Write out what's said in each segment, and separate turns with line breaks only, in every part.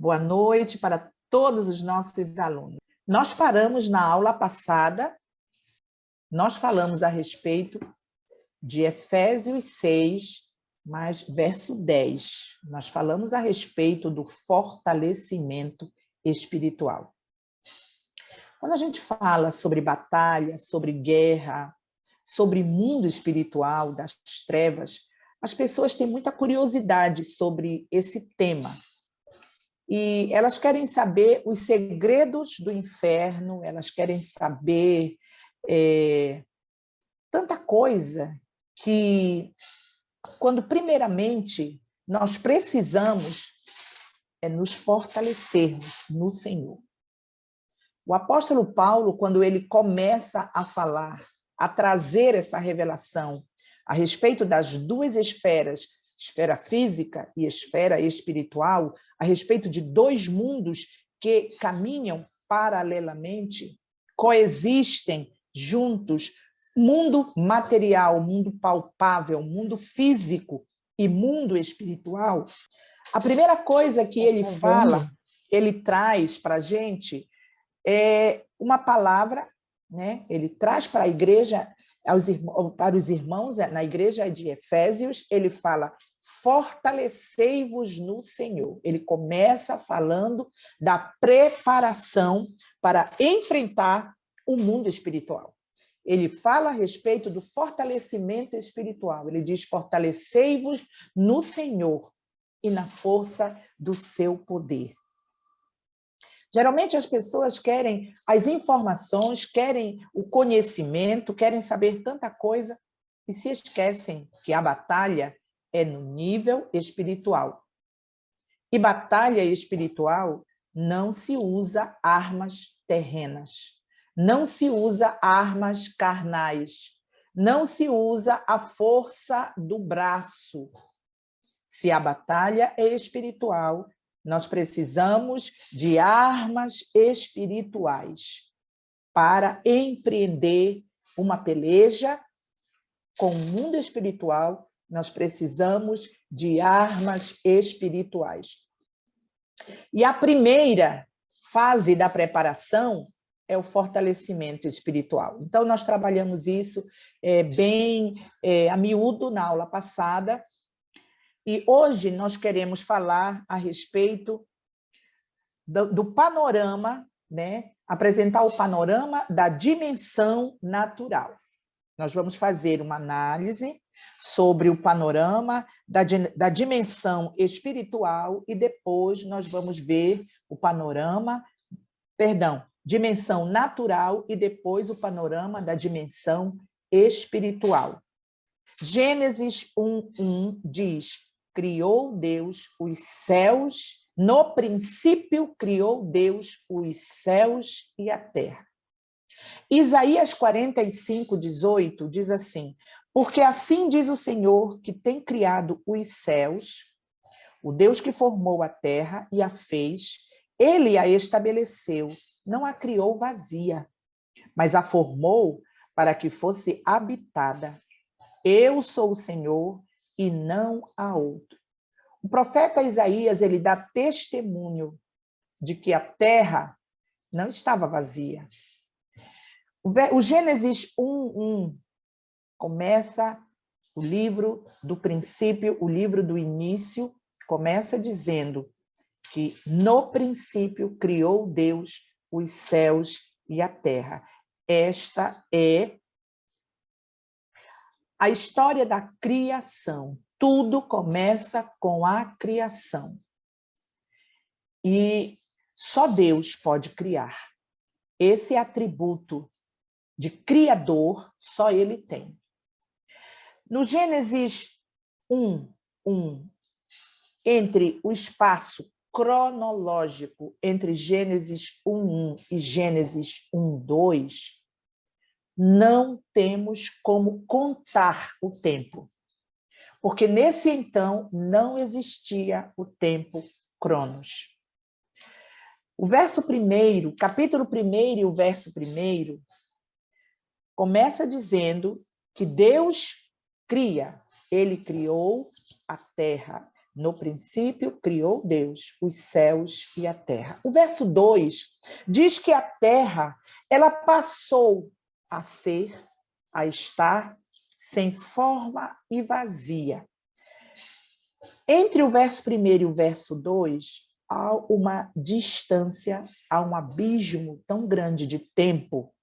Boa noite para todos os nossos alunos. Nós paramos na aula passada, nós falamos a respeito de Efésios 6, mas verso 10. Nós falamos a respeito do fortalecimento espiritual. Quando a gente fala sobre batalha, sobre guerra, sobre mundo espiritual, das trevas, as pessoas têm muita curiosidade sobre esse tema. E elas querem saber os segredos do inferno, elas querem saber tanta coisa que, quando primeiramente nós precisamos nos fortalecermos no Senhor. O apóstolo Paulo, quando ele começa a falar, a trazer essa revelação a respeito das duas esferas, esfera física e esfera espiritual, a respeito de dois mundos que caminham paralelamente, coexistem juntos, mundo material, mundo palpável, mundo físico e mundo espiritual. A primeira coisa que ele fala, ele traz para a gente uma palavra, né? Ele traz para a igreja, para os irmãos, na igreja de Efésios, ele fala: fortalecei-vos no Senhor. Ele começa falando da preparação para enfrentar o mundo espiritual. Ele fala a respeito do fortalecimento espiritual. Ele diz: fortalecei-vos no Senhor e na força do seu poder. Geralmente as pessoas querem as informações, querem o conhecimento, querem saber tanta coisa e se esquecem que a batalha é no nível espiritual. E batalha espiritual não se usa armas terrenas, não se usa armas carnais, não se usa a força do braço. Se a batalha é espiritual, nós precisamos de armas espirituais para empreender uma peleja com o mundo espiritual. Nós precisamos de armas espirituais. E a primeira fase da preparação é o fortalecimento espiritual. Então, nós trabalhamos isso bem a miúdo na aula passada. E hoje nós queremos falar a respeito do panorama, né? Apresentar o panorama da dimensão natural. Nós vamos fazer uma análise sobre o panorama da dimensão espiritual e depois nós vamos ver o panorama, dimensão natural e depois o panorama da dimensão espiritual. Gênesis 1:1 diz: criou Deus os céus, no princípio criou Deus os céus e a terra. Isaías 45:18 diz assim: porque assim diz o Senhor que tem criado os céus, o Deus que formou a terra e a fez, ele a estabeleceu, não a criou vazia, mas a formou para que fosse habitada. Eu sou o Senhor e não há outro. O profeta Isaías, ele dá testemunho de que a terra não estava vazia. O Gênesis 1:1 começa o livro do princípio, o livro do início, começa dizendo que no princípio criou Deus os céus e a terra. Esta é a história da criação. Tudo começa com a criação. E só Deus pode criar. Esse atributo de criador, só ele tem. No Gênesis 1:1, entre o espaço cronológico entre Gênesis 1:1 e Gênesis 1:2, não temos como contar o tempo, porque nesse então não existia o tempo Cronos. O verso 1, capítulo 1 e o verso 1, começa dizendo que Deus cria, ele criou a terra. No princípio, criou Deus os céus e a terra. O verso 2 diz que a terra, ela passou a ser, a estar sem forma e vazia. Entre o verso 1 e o verso 2, há uma distância, há um abismo tão grande de tempo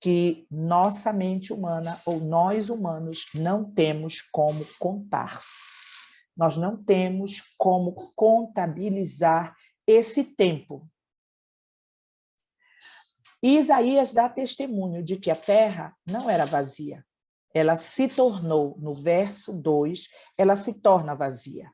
que nossa mente humana, ou nós humanos, não temos como contar. Nós não temos como contabilizar esse tempo. E Isaías dá testemunho de que a terra não era vazia. Ela se tornou, no verso 2, ela se torna vazia.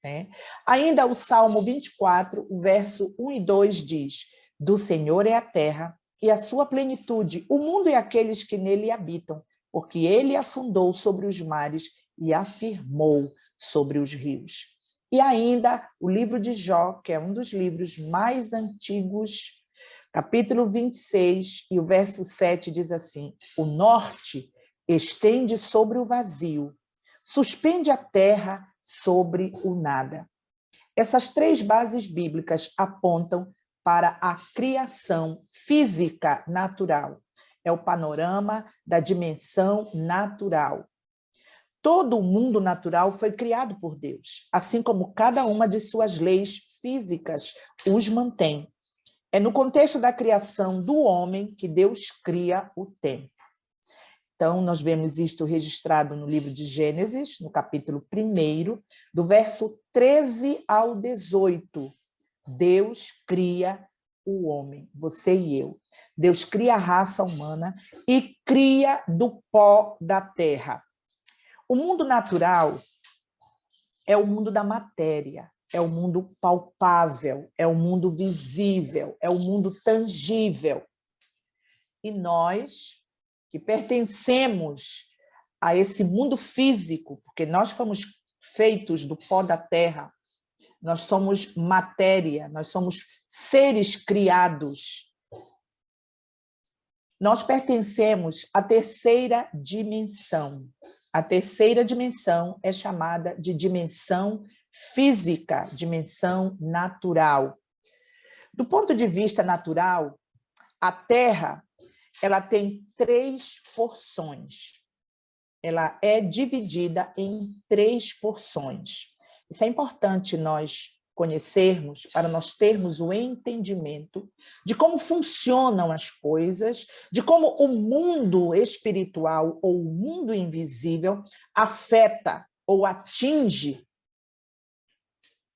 Né? Ainda o Salmo 24, o verso 1 e 2 diz: do Senhor é a terra e a sua plenitude, o mundo e aqueles que nele habitam, porque ele afundou sobre os mares e afirmou sobre os rios. E ainda o livro de Jó, que é um dos livros mais antigos, capítulo 26, e o verso 7 diz assim: o norte estende sobre o vazio, suspende a terra sobre o nada. Essas três bases bíblicas apontam para a criação física natural. É o panorama da dimensão natural. Todo o mundo natural foi criado por Deus, assim como cada uma de suas leis físicas os mantém. É no contexto da criação do homem que Deus cria o tempo. Então, nós vemos isto registrado no livro de Gênesis, no capítulo 1, do verso 13 ao 18. Deus cria o homem, você e eu. Deus cria a raça humana e cria do pó da terra. O mundo natural é o mundo da matéria, é o mundo palpável, é o mundo visível, é o mundo tangível. E nós, que pertencemos a esse mundo físico, porque nós fomos feitos do pó da terra, nós somos matéria, nós somos seres criados. Nós pertencemos à terceira dimensão. A terceira dimensão é chamada de dimensão física, dimensão natural. Do ponto de vista natural, a Terra, ela tem 3 porções. Ela é dividida em 3 porções. Isso é importante nós conhecermos, para nós termos o entendimento de como funcionam as coisas, de como o mundo espiritual ou o mundo invisível afeta ou atinge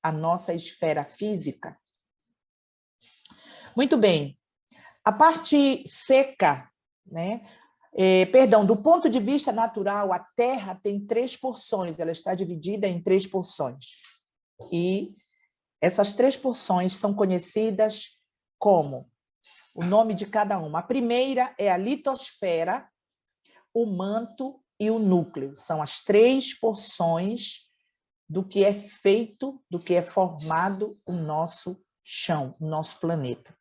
a nossa esfera física. Muito bem. A parte seca, né? Do ponto de vista natural, a Terra tem 3 porções, ela está dividida em 3 porções. E essas 3 porções são conhecidas como o nome de cada uma. A primeira é a litosfera, o manto e o núcleo. São as 3 porções do que é feito, do que é formado o nosso chão, o nosso planeta.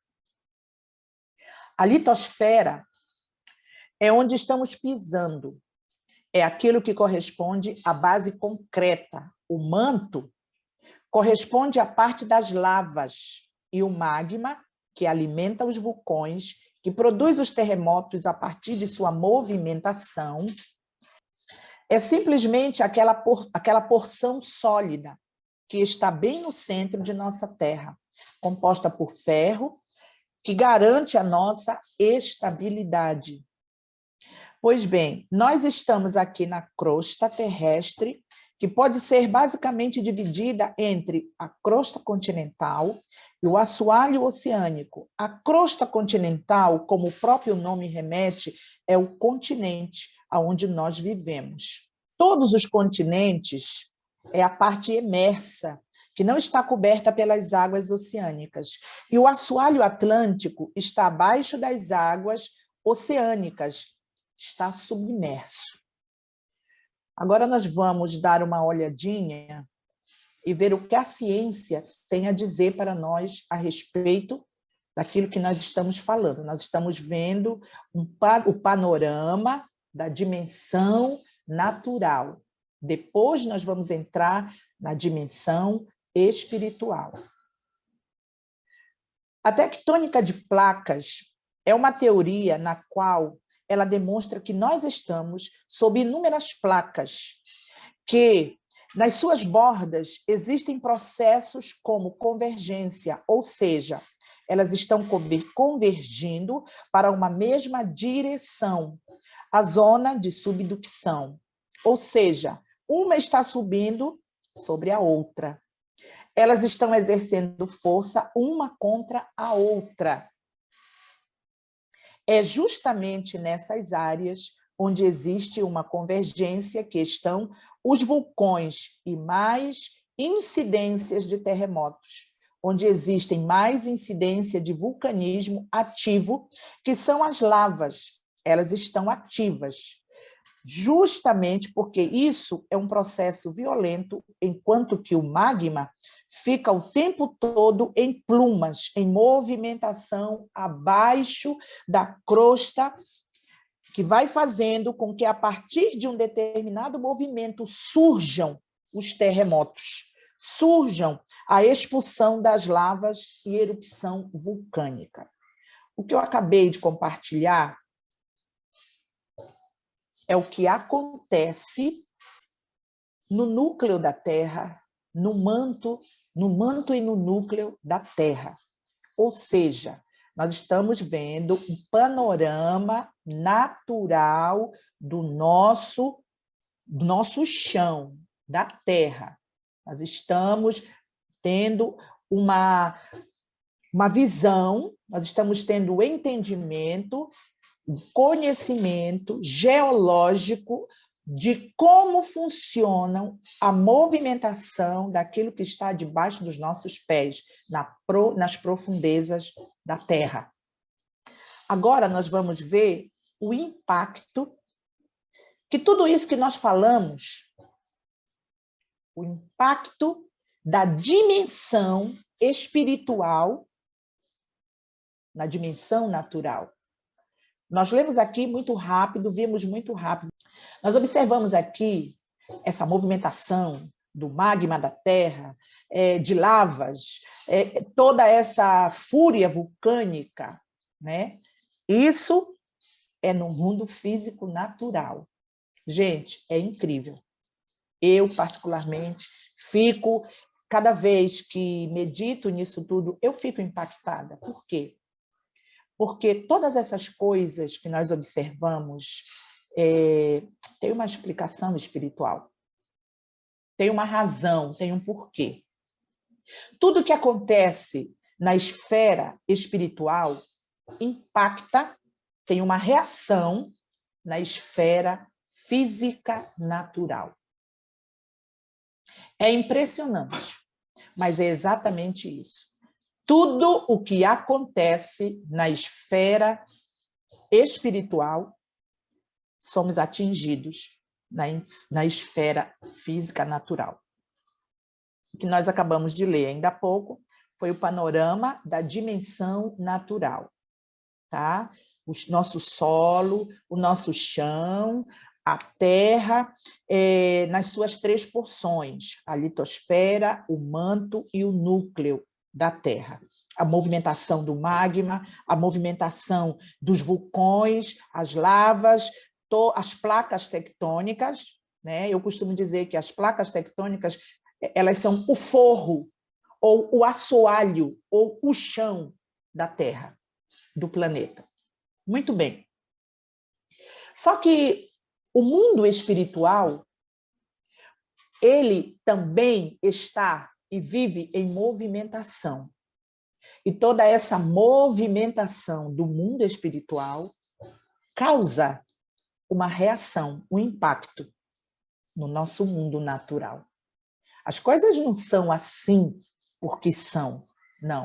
A litosfera é onde estamos pisando. É aquilo que corresponde à base concreta. O manto corresponde à parte das lavas e o magma, que alimenta os vulcões, que produz os terremotos a partir de sua movimentação, é simplesmente aquela porção sólida que está bem no centro de nossa Terra, composta por ferro, que garante a nossa estabilidade. Pois bem, nós estamos aqui na crosta terrestre, que pode ser basicamente dividida entre a crosta continental e o assoalho oceânico. A crosta continental, como o próprio nome remete, é o continente onde nós vivemos. Todos os continentes é a parte emersa, que não está coberta pelas águas oceânicas. E o assoalho atlântico está abaixo das águas oceânicas, está submerso. Agora nós vamos dar uma olhadinha e ver o que a ciência tem a dizer para nós a respeito daquilo que nós estamos falando. Nós estamos vendo o panorama da dimensão natural. Depois nós vamos entrar na dimensão espiritual. A tectônica de placas é uma teoria na qual ela demonstra que nós estamos sob inúmeras placas, que nas suas bordas existem processos como convergência, ou seja, elas estão convergindo para uma mesma direção, a zona de subducção. Ou seja, uma está subindo sobre a outra. Elas estão exercendo força uma contra a outra. É justamente nessas áreas onde existe uma convergência que estão os vulcões e mais incidências de terremotos, onde existem mais incidência de vulcanismo ativo, que são as lavas. Elas estão ativas, justamente porque isso é um processo violento, enquanto que o magma fica o tempo todo em plumas, em movimentação abaixo da crosta, que vai fazendo com que, a partir de um determinado movimento, surjam os terremotos, surjam a expulsão das lavas e erupção vulcânica. O que eu acabei de compartilhar é o que acontece no núcleo da Terra, no manto e no núcleo da Terra. Ou seja, nós estamos vendo um panorama natural do nosso chão, da Terra. Nós estamos tendo uma visão, nós estamos tendo o entendimento, o conhecimento geológico de como funcionam a movimentação daquilo que está debaixo dos nossos pés, nas profundezas da Terra. Agora nós vamos ver o impacto que tudo isso que nós falamos, o impacto da dimensão espiritual na dimensão natural. Nós lemos aqui muito rápido, vimos muito rápido. Nós observamos aqui essa movimentação do magma da Terra, de lavas, toda essa fúria vulcânica, né? Isso é no mundo físico natural. Gente, é incrível. Eu, particularmente, fico, cada vez que medito nisso tudo, eu fico impactada. Por quê? Porque todas essas coisas que nós observamos têm uma explicação espiritual, tem uma razão, tem um porquê. Tudo que acontece na esfera espiritual impacta, tem uma reação na esfera física natural. É impressionante, mas é exatamente isso. Tudo o que acontece na esfera espiritual, somos atingidos na esfera física natural. O que nós acabamos de ler ainda há pouco foi o panorama da dimensão natural, tá? O nosso solo, o nosso chão, a Terra, nas suas três porções, a litosfera, o manto e o núcleo da Terra. A movimentação do magma, a movimentação dos vulcões, as lavas, as placas tectônicas, né? Eu costumo dizer que as placas tectônicas, elas são o forro, ou o assoalho, ou o chão da Terra, do planeta. Muito bem. Só que o mundo espiritual, ele também está e vive em movimentação. E toda essa movimentação do mundo espiritual causa uma reação, um impacto no nosso mundo natural. As coisas não são assim porque são, não.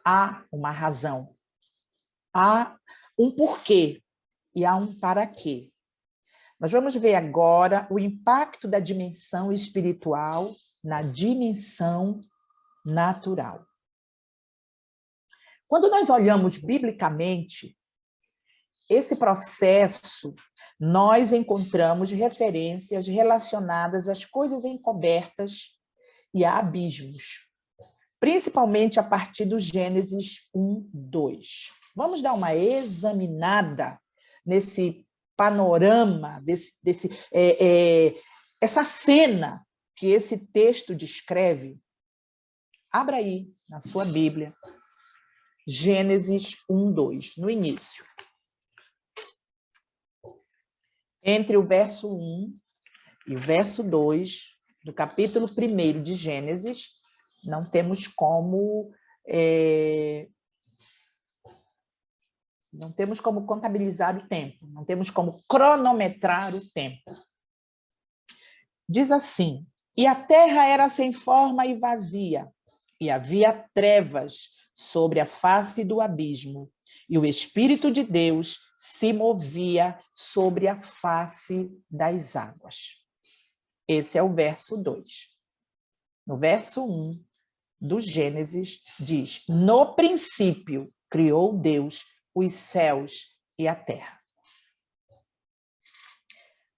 Há uma razão, há um porquê e há um para quê. Nós vamos ver agora o impacto da dimensão espiritual na dimensão natural. Quando nós olhamos biblicamente, esse processo, nós encontramos referências relacionadas às coisas encobertas e há abismos, principalmente a partir do Gênesis 1, 2. Vamos dar uma examinada nesse panorama, essa cena que esse texto descreve. Abra aí na sua Bíblia, Gênesis 1, 2, no início. Entre o verso 1 e o verso 2 do capítulo 1 de Gênesis, não temos como contabilizar o tempo, não temos como cronometrar o tempo. Diz assim: e a terra era sem forma e vazia, e havia trevas sobre a face do abismo, e o Espírito de Deus se movia sobre a face das águas. Esse é o verso 2. No verso 1 do Gênesis diz: no princípio criou Deus os céus e a terra.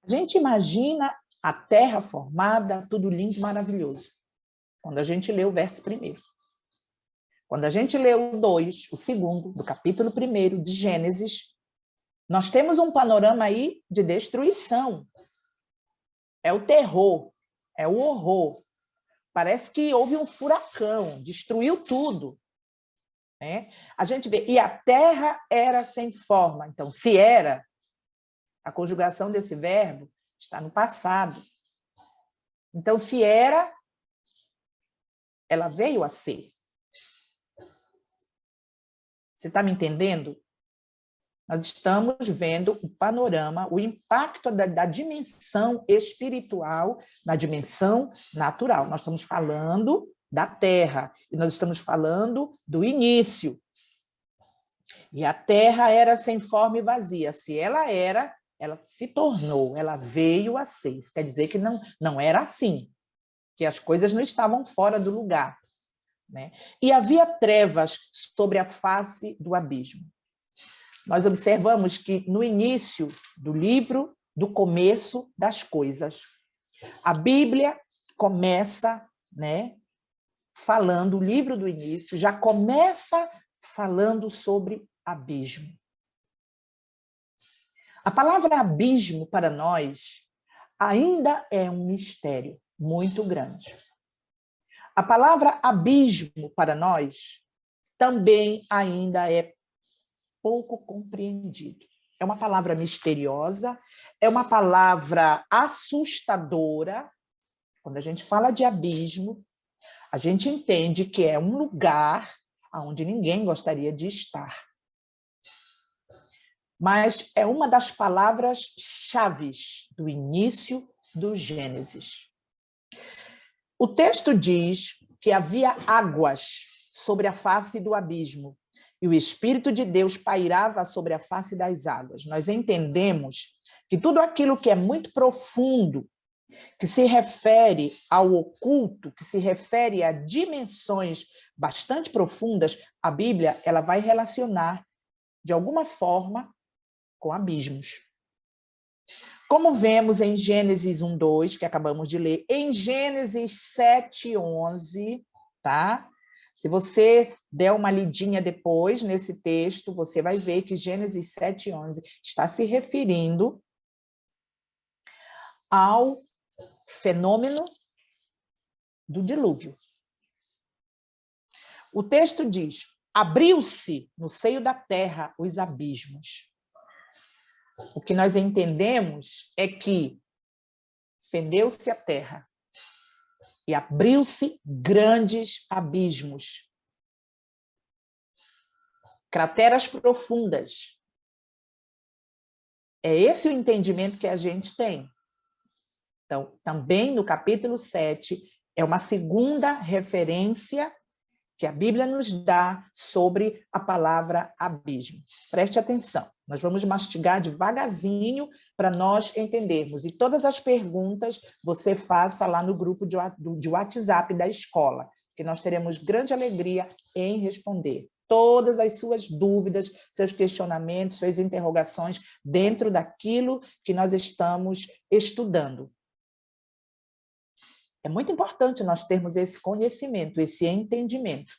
A gente imagina a terra formada, tudo lindo e maravilhoso, quando a gente lê o verso 1. Quando a gente lê o 2, o segundo, do capítulo 1 de Gênesis, nós temos um panorama aí de destruição. É o terror, é o horror. Parece que houve um furacão, destruiu tudo. Né? A gente vê, e a terra era sem forma. Então, se era, a conjugação desse verbo está no passado. Então, se era, ela veio a ser. Você está me entendendo? Nós estamos vendo o panorama, o impacto da dimensão espiritual na dimensão natural. Nós estamos falando da terra, e nós estamos falando do início. E a terra era sem forma e vazia. Se ela era, ela se tornou, ela veio a ser. Isso quer dizer que não era assim, que as coisas não estavam fora do lugar. Né? E havia trevas sobre a face do abismo. Nós observamos que no início do livro, do começo das coisas, a Bíblia começa, né, falando, o livro do início já começa falando sobre abismo. A palavra abismo para nós ainda é um mistério muito grande. A palavra abismo para nós também ainda é pouco compreendido. É uma palavra misteriosa, é uma palavra assustadora. Quando a gente fala de abismo, a gente entende que é um lugar onde ninguém gostaria de estar. Mas é uma das palavras-chaves do início do Gênesis. O texto diz que havia águas sobre a face do abismo, e o Espírito de Deus pairava sobre a face das águas. Nós entendemos que tudo aquilo que é muito profundo, que se refere ao oculto, que se refere a dimensões bastante profundas, a Bíblia ela vai relacionar, de alguma forma, com abismos. Como vemos em Gênesis 1, 2, que acabamos de ler, em Gênesis 7, 11, tá? Se você der uma lidinha depois nesse texto, você vai ver que Gênesis 7, 11 está se referindo ao fenômeno do dilúvio. O texto diz: abriu-se no seio da terra os abismos. O que nós entendemos é que fendeu-se a terra e abriu-se grandes abismos, crateras profundas. É esse o entendimento que a gente tem. Então, também no capítulo 7, é uma segunda referência que a Bíblia nos dá sobre a palavra abismo. Preste atenção, nós vamos mastigar devagarzinho para nós entendermos. E todas as perguntas você faça lá no grupo de WhatsApp da escola, que nós teremos grande alegria em responder todas as suas dúvidas, seus questionamentos, suas interrogações dentro daquilo que nós estamos estudando. É muito importante nós termos esse conhecimento, esse entendimento,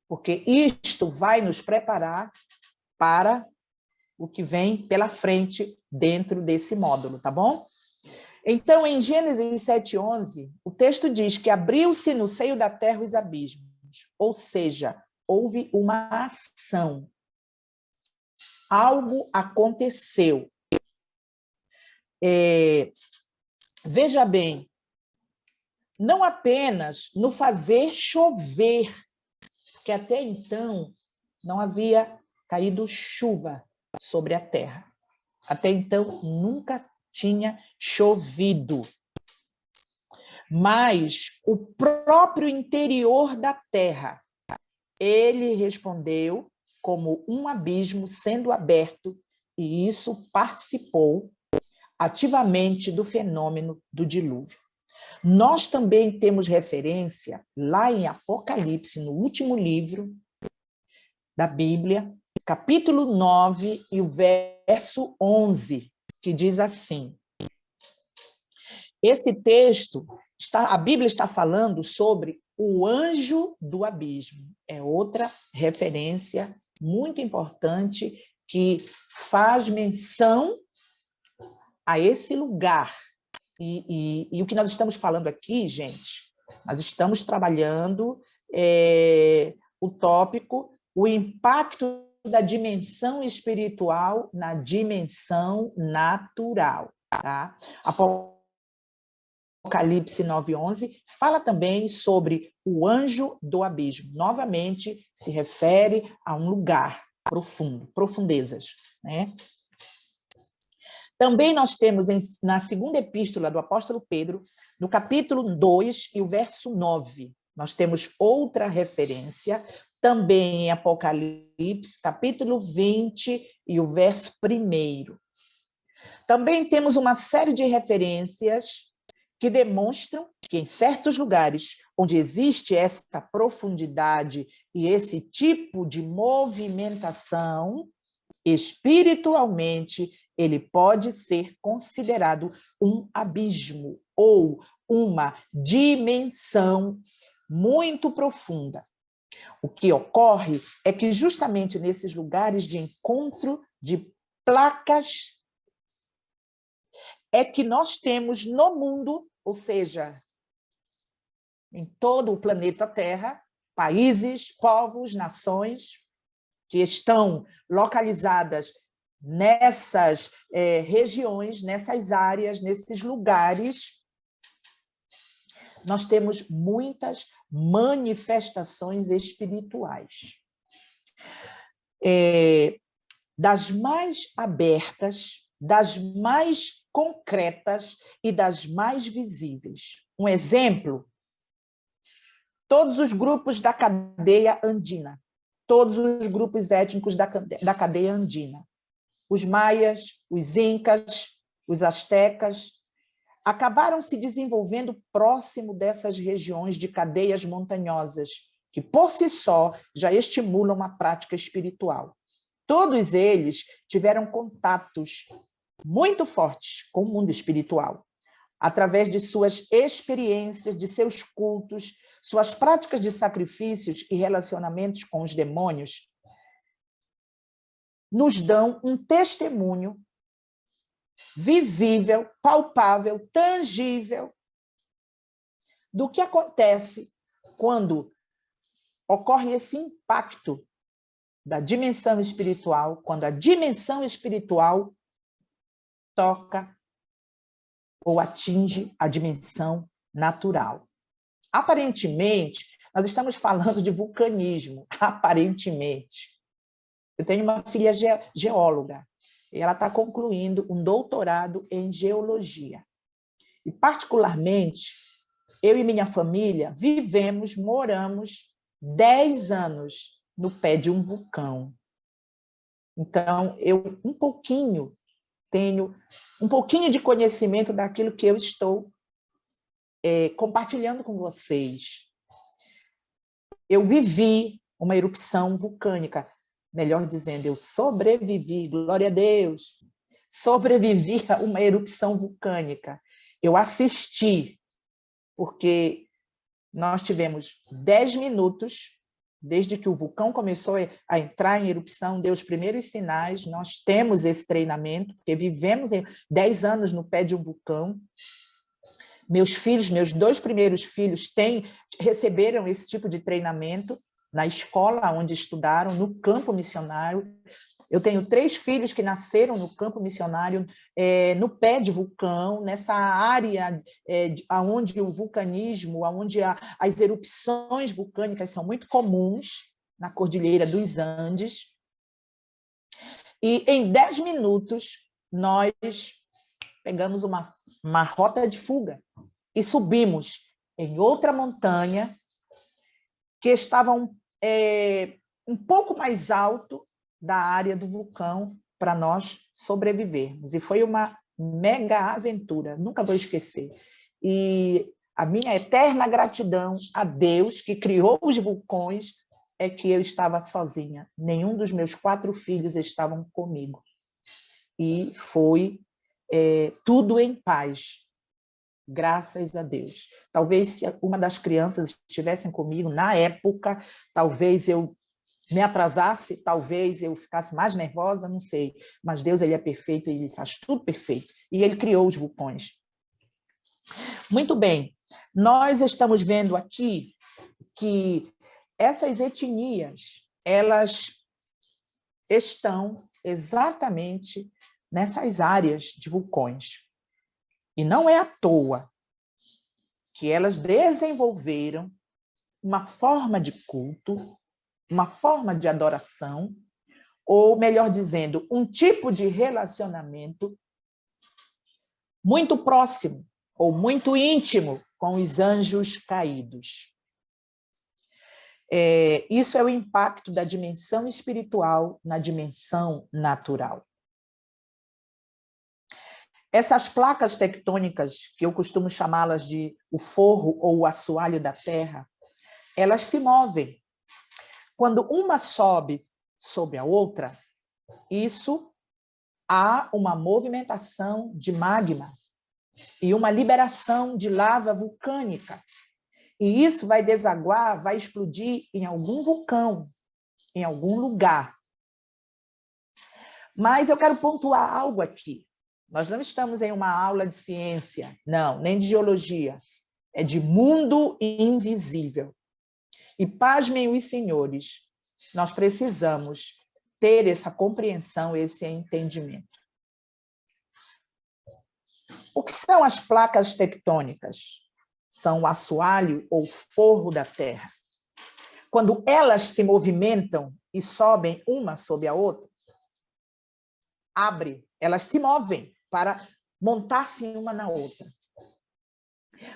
porque isto vai nos preparar para o que vem pela frente dentro desse módulo, tá bom? Então, em Gênesis 7:11, o texto diz que abriu-se no seio da terra os abismos, ou seja, houve uma ação. Algo aconteceu. Veja bem, não apenas no fazer chover, porque até então não havia caído chuva sobre a terra. Até então nunca tinha chovido. Mas o próprio interior da terra, ele respondeu como um abismo sendo aberto, e isso participou ativamente do fenômeno do dilúvio. Nós também temos referência lá em Apocalipse, no último livro da Bíblia, capítulo 9 e o verso 11, que diz assim: esse texto, a Bíblia está falando sobre o anjo do abismo. É outra referência muito importante que faz menção a esse lugar. E o que nós estamos falando aqui, gente, nós estamos trabalhando o tópico, o impacto da dimensão espiritual na dimensão natural. Tá? Apocalipse 9:11 fala também sobre o anjo do abismo. Novamente, se refere a um lugar profundo, profundezas, né? Também nós temos na segunda epístola do apóstolo Pedro, no capítulo 2 e o verso 9, nós temos outra referência, também em Apocalipse, capítulo 20 e o verso 1. Também temos uma série de referências que demonstram que em certos lugares onde existe essa profundidade e esse tipo de movimentação, espiritualmente, ele pode ser considerado um abismo ou uma dimensão muito profunda. O que ocorre é que justamente nesses lugares de encontro de placas é que nós temos no mundo, ou seja, em todo o planeta Terra, países, povos, nações que estão localizadas nessas regiões, nessas áreas, nesses lugares, nós temos muitas manifestações espirituais. Das mais abertas, das mais concretas e das mais visíveis. Um exemplo, todos os grupos da cadeia andina, todos os grupos étnicos da cadeia andina. Os maias, os incas, os astecas, acabaram se desenvolvendo próximo dessas regiões de cadeias montanhosas, que por si só já estimulam uma prática espiritual. Todos eles tiveram contatos muito fortes com o mundo espiritual, através de suas experiências, de seus cultos, suas práticas de sacrifícios e relacionamentos com os demônios, nos dão um testemunho visível, palpável, tangível do que acontece quando ocorre esse impacto da dimensão espiritual, quando a dimensão espiritual toca ou atinge a dimensão natural. Aparentemente, nós estamos falando de vulcanismo, aparentemente. Eu tenho uma filha geóloga, e ela está concluindo um doutorado em geologia. E, particularmente, eu e minha família moramos 10 anos no pé de um vulcão. Então, eu tenho um pouquinho de conhecimento daquilo que eu estou compartilhando com vocês. Eu vivi uma erupção vulcânica, melhor dizendo, eu sobrevivi, glória a Deus, sobrevivi a uma erupção vulcânica. Eu assisti porque nós tivemos 10 minutos, desde que o vulcão começou a entrar em erupção, deu os primeiros sinais, nós temos esse treinamento, porque vivemos 10 anos no pé de um vulcão. Meus filhos, meus 2 primeiros filhos receberam esse tipo de treinamento na escola onde estudaram, no campo missionário. Eu tenho 3 filhos que nasceram no campo missionário, no pé de vulcão, nessa área onde o vulcanismo, onde as erupções vulcânicas são muito comuns, na Cordilheira dos Andes. E em 10 minutos, nós pegamos uma rota de fuga e subimos em outra montanha que estava um pouco mais alto da área do vulcão para nós sobrevivermos. E foi uma mega aventura, nunca vou esquecer. E a minha eterna gratidão a Deus, que criou os vulcões, é que eu estava sozinha. Nenhum dos meus 4 filhos estavam comigo. E foi tudo em paz, graças a Deus. Talvez se uma das crianças estivessem comigo na época, talvez eu me atrasasse, talvez eu ficasse mais nervosa, não sei. Mas Deus, ele é perfeito, ele faz tudo perfeito. E ele criou os vulcões. Muito bem. Nós estamos vendo aqui que essas etnias, elas estão exatamente nessas áreas de vulcões. E não é à toa que elas desenvolveram uma forma de culto, uma forma de adoração, ou, melhor dizendo, um tipo de relacionamento muito próximo ou muito íntimo com os anjos caídos. Isso é o impacto da dimensão espiritual na dimensão natural. Essas placas tectônicas, que eu costumo chamá-las de o forro ou o assoalho da Terra, elas se movem. Quando uma sobe sobre a outra, há uma movimentação de magma e uma liberação de lava vulcânica. E isso vai desaguar, vai explodir em algum vulcão, em algum lugar. Mas eu quero pontuar algo aqui. Nós não estamos em uma aula de ciência, não, nem de geologia. É de mundo invisível. E pasmem os senhores, nós precisamos ter essa compreensão, esse entendimento. O que são as placas tectônicas? São o assoalho ou forro da Terra. Quando elas se movimentam e sobem uma sobre a outra, elas se movem para montar-se uma na outra.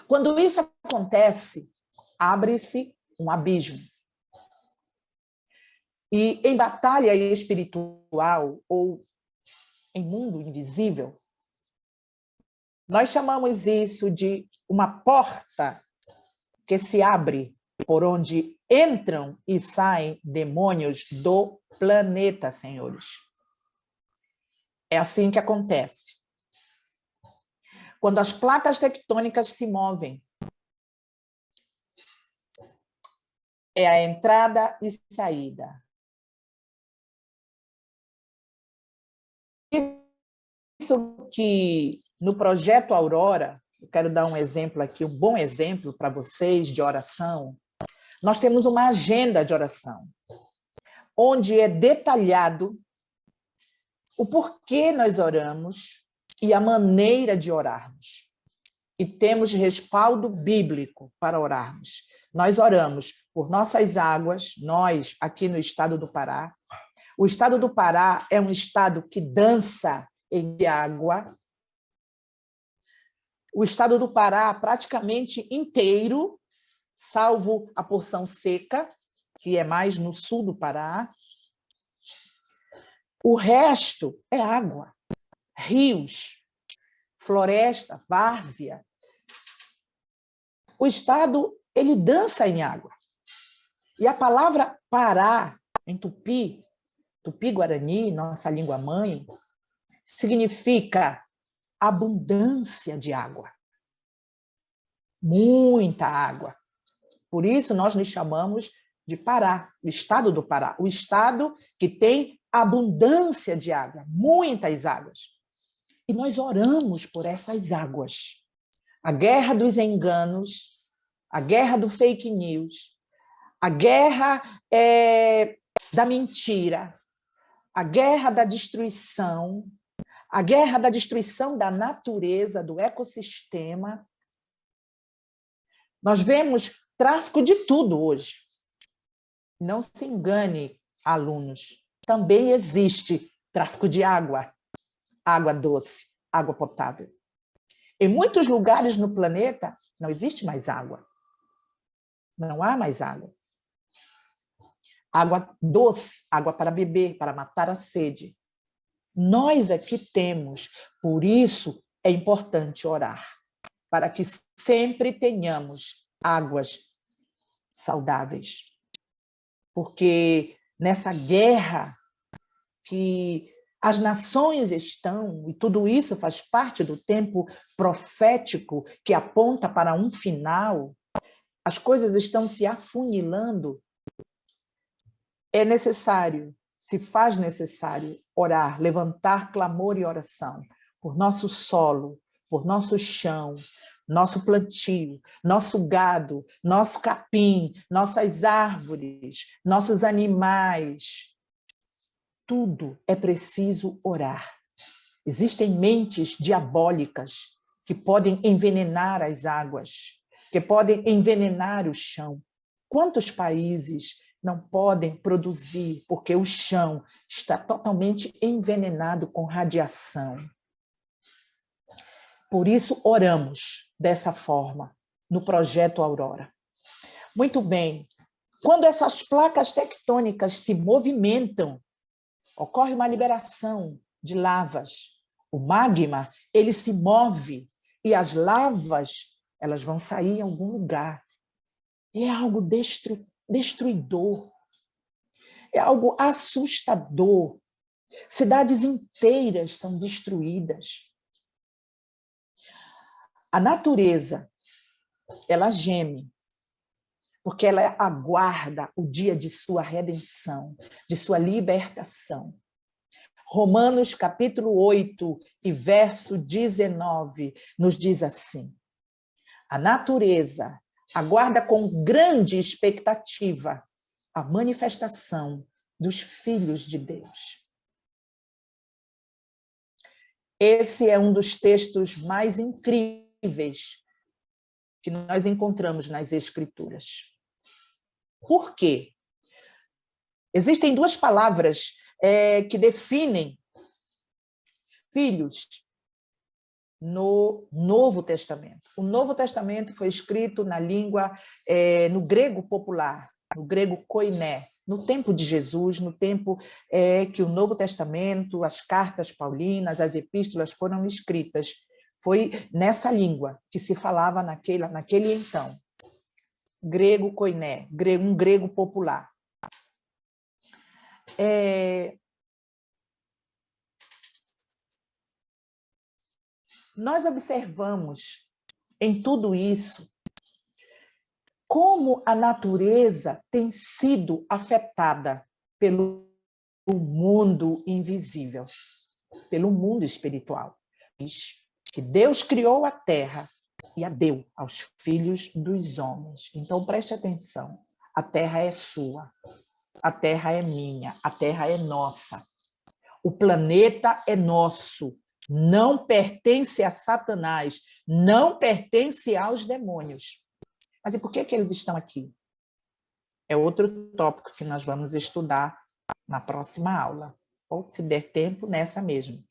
Quando isso acontece, abre-se um abismo. E em batalha espiritual ou em mundo invisível, nós chamamos isso de uma porta que se abre por onde entram e saem demônios do planeta, senhores. É assim que acontece. Quando as placas tectônicas se movem, é a entrada e saída. Isso que no projeto Aurora, eu quero dar um exemplo aqui, um bom exemplo para vocês de oração. Nós temos uma agenda de oração, onde é detalhado o porquê nós oramos e a maneira de orarmos. E temos respaldo bíblico para orarmos. Nós oramos por nossas águas, nós aqui no estado do Pará. O estado do Pará é um estado que dança em água. O estado do Pará praticamente inteiro, salvo a porção seca, que é mais no sul do Pará. O resto é água, rios, floresta, várzea. O estado, ele dança em água. E a palavra Pará, em Tupi, Tupi-Guarani, nossa língua mãe, significa abundância de água. muita água. Por isso, nós nos chamamos de Pará, o estado do Pará, o estado que tem abundância de água, muitas águas. E nós oramos por essas águas. A guerra dos enganos, a guerra do fake news, a guerra da mentira, a guerra da destruição, a guerra da destruição da natureza, do ecossistema. Nós vemos tráfico de tudo hoje. Não se engane, alunos. Também existe tráfico de água, água doce, água potável. Em muitos lugares no planeta não existe mais água. Não há mais água. Água doce, água para beber, para matar a sede. Nós aqui temos, por isso é importante orar, para que sempre tenhamos águas saudáveis. Porque nessa guerra que as nações estão, e tudo isso faz parte do tempo profético que aponta para um final, as coisas estão se afunilando, é necessário, se faz necessário orar, levantar clamor e oração por nosso solo, por nosso chão, nosso plantio, nosso gado, nosso capim, nossas árvores, nossos animais. Tudo é preciso orar. Existem mentes diabólicas que podem envenenar as águas, que podem envenenar o chão. Quantos países não podem produzir porque o chão está totalmente envenenado com radiação? Por isso, oramos dessa forma no Projeto Aurora. Muito bem. Quando essas placas tectônicas se movimentam, ocorre uma liberação de lavas. O magma, ele se move e as lavas, elas vão sair em algum lugar. E é algo destruidor. É algo assustador. Cidades inteiras são destruídas. A natureza, ela geme, porque ela aguarda o dia de sua redenção, de sua libertação. Romanos capítulo 8 e verso 19 nos diz assim: a natureza aguarda com grande expectativa a manifestação dos filhos de Deus. Esse é um dos textos mais incríveis que nós encontramos nas Escrituras. Por quê? Existem duas palavras que definem filhos no Novo Testamento. O Novo Testamento foi escrito na língua, no grego popular, no grego koiné, no tempo de Jesus, no tempo que o Novo Testamento, as cartas paulinas, as epístolas foram escritas. Foi nessa língua que se falava naquele então. Grego koiné, um grego popular. Nós observamos em tudo isso como a natureza tem sido afetada pelo mundo invisível, pelo mundo espiritual. Que Deus criou a terra e a deu aos filhos dos homens. Então, preste atenção. A terra é sua, a terra é minha, a terra é nossa. O planeta é nosso, não pertence a Satanás, não pertence aos demônios. Mas e por que eles estão aqui? É outro tópico que nós vamos estudar na próxima aula, ou se der tempo, nessa mesmo.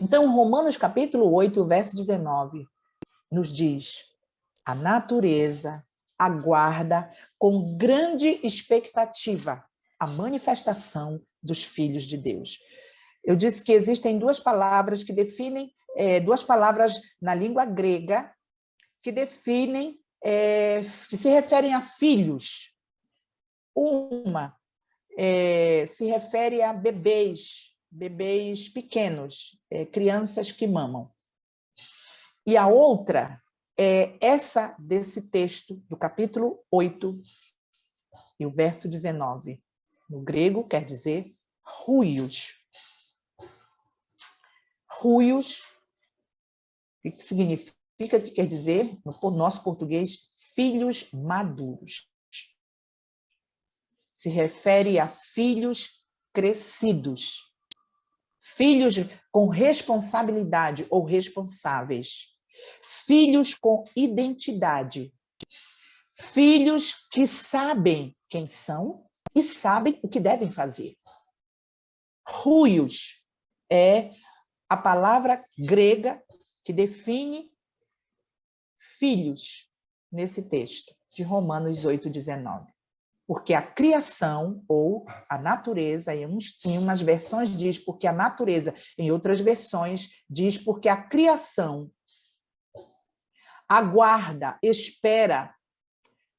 Então, Romanos capítulo 8, verso 19, nos diz: a natureza aguarda com grande expectativa a manifestação dos filhos de Deus. Eu disse que existem duas palavras que definem, duas palavras na língua grega que definem, que se referem a filhos. Uma se refere a bebês pequenos, crianças que mamam. E a outra é essa desse texto, do capítulo 8, e o verso 19. No grego quer dizer ruios. Ruios, o que significa, que quer dizer, no nosso português, filhos maduros. Se refere a filhos crescidos, filhos com responsabilidade ou responsáveis, filhos com identidade, filhos que sabem quem são e sabem o que devem fazer. Ruios é a palavra grega que define filhos nesse texto de Romanos 8:19. Porque a criação, ou a natureza, em umas versões diz porque a natureza, em outras versões diz porque a criação aguarda, espera,